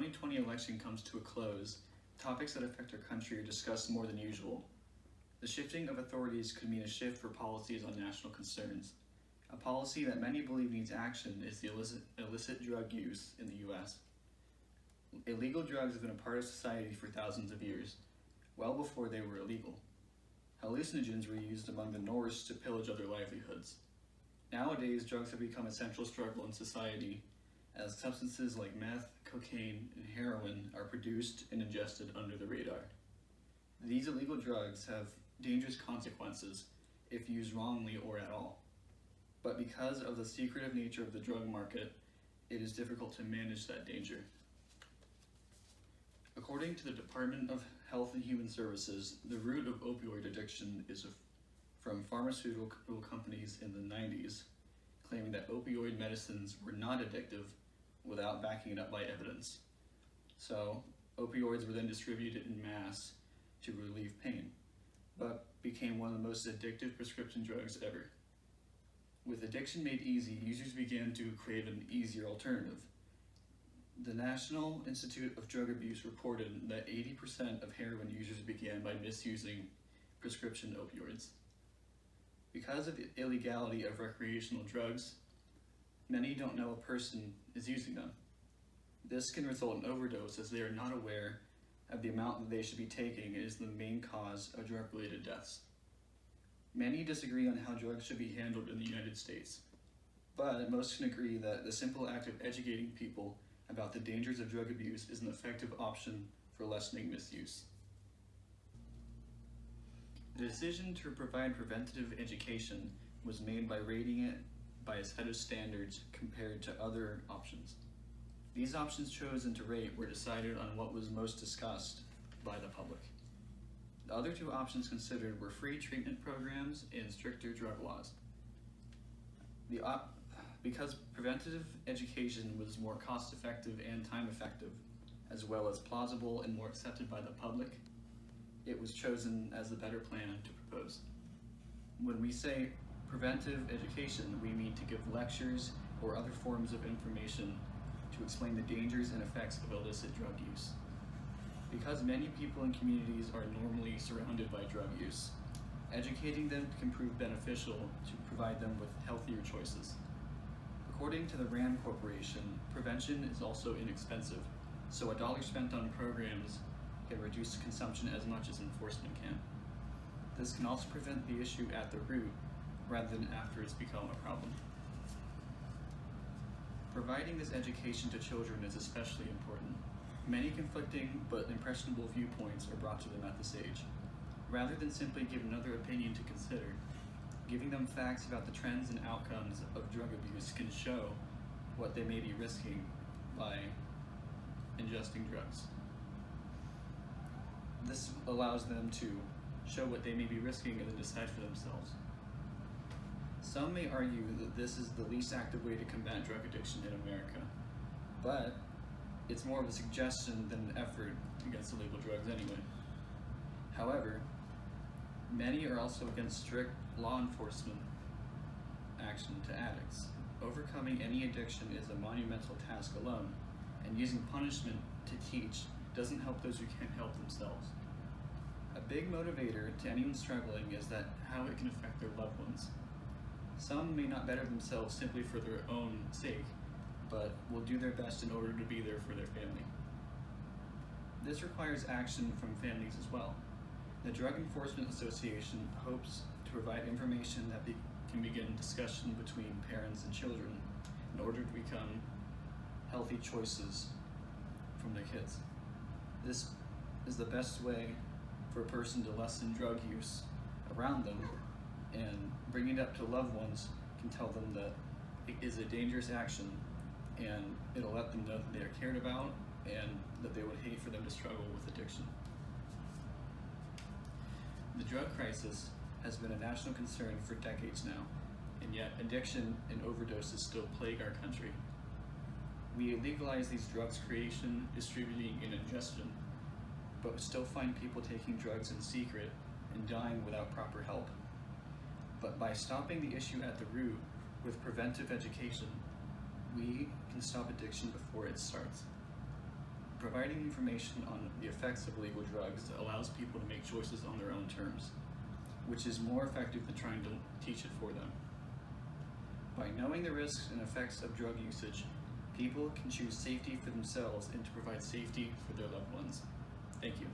2020 election comes to a close, topics that affect our country are discussed more than usual. The shifting of authorities could mean a shift for policies on national concerns. A policy that many believe needs action is the illicit drug use in the US. Illegal drugs have been a part of society for thousands of years, well before they were illegal. Hallucinogens were used among the Norse to pillage other livelihoods. Nowadays, drugs have become a central struggle in society, as substances like meth, cocaine, and heroin are produced and ingested under the radar. These illegal drugs have dangerous consequences if used wrongly or at all. But because of the secretive nature of the drug market, it is difficult to manage that danger. According to the Department of Health and Human Services, the root of opioid addiction is from pharmaceutical companies in the 90s, claiming that opioid medicines were not addictive without backing it up by evidence. So, opioids were then distributed in mass to relieve pain, but became one of the most addictive prescription drugs ever. With addiction made easy, users began to crave an easier alternative. The National Institute of Drug Abuse reported that 80% of heroin users began by misusing prescription opioids. Because of the illegality of recreational drugs, many don't know a person is using them. This can result in overdose as they are not aware of the amount that they should be taking and is the main cause of drug-related deaths. Many disagree on how drugs should be handled in the United States, but most can agree that the simple act of educating people about the dangers of drug abuse is an effective option for lessening misuse. The decision to provide preventative education was made by rating it by a set of standards compared to other options. These options chosen to rate were decided on what was most discussed by the public. The other two options considered were free treatment programs and stricter drug laws. Because preventative education was more cost-effective and time-effective, as well as plausible and more accepted by the public, it was chosen as the better plan to propose. When we say preventive education, we mean to give lectures or other forms of information to explain the dangers and effects of illicit drug use. Because many people in communities are normally surrounded by drug use, educating them can prove beneficial to provide them with healthier choices. According to the RAND Corporation, prevention is also inexpensive, so a dollar spent on programs can reduce consumption as much as enforcement can. This can also prevent the issue at the root rather than after it's become a problem. Providing this education to children is especially important. Many conflicting but impressionable viewpoints are brought to them at this age. Rather than simply give another opinion to consider, giving them facts about the trends and outcomes of drug abuse can show what they may be risking by ingesting drugs. This allows them to show what they may be risking and then decide for themselves. Some may argue that this is the least active way to combat drug addiction in America, but it's more of a suggestion than an effort against illegal drugs anyway. However, many are also against strict law enforcement action to addicts. Overcoming any addiction is a monumental task alone, and using punishment to teach doesn't help those who can't help themselves. A big motivator to anyone struggling is that how it can affect their loved ones. Some may not better themselves simply for their own sake, but will do their best in order to be there for their family. This requires action from families as well. The Drug Enforcement Association hopes to provide information that can begin discussion between parents and children in order to become healthy choices from their kids. This is the best way for a person to lessen drug use around them, and bringing it up to loved ones can tell them that it is a dangerous action, and it'll let them know that they are cared about and that they would hate for them to struggle with addiction. The drug crisis has been a national concern for decades now, and yet addiction and overdoses still plague our country. We legalize these drugs' creation, distributing, and ingestion, but still find people taking drugs in secret and dying without proper help. But by stopping the issue at the root with preventive education, we can stop addiction before it starts. Providing information on the effects of illegal drugs allows people to make choices on their own terms, which is more effective than trying to teach it for them. By knowing the risks and effects of drug usage, people can choose safety for themselves and to provide safety for their loved ones. Thank you.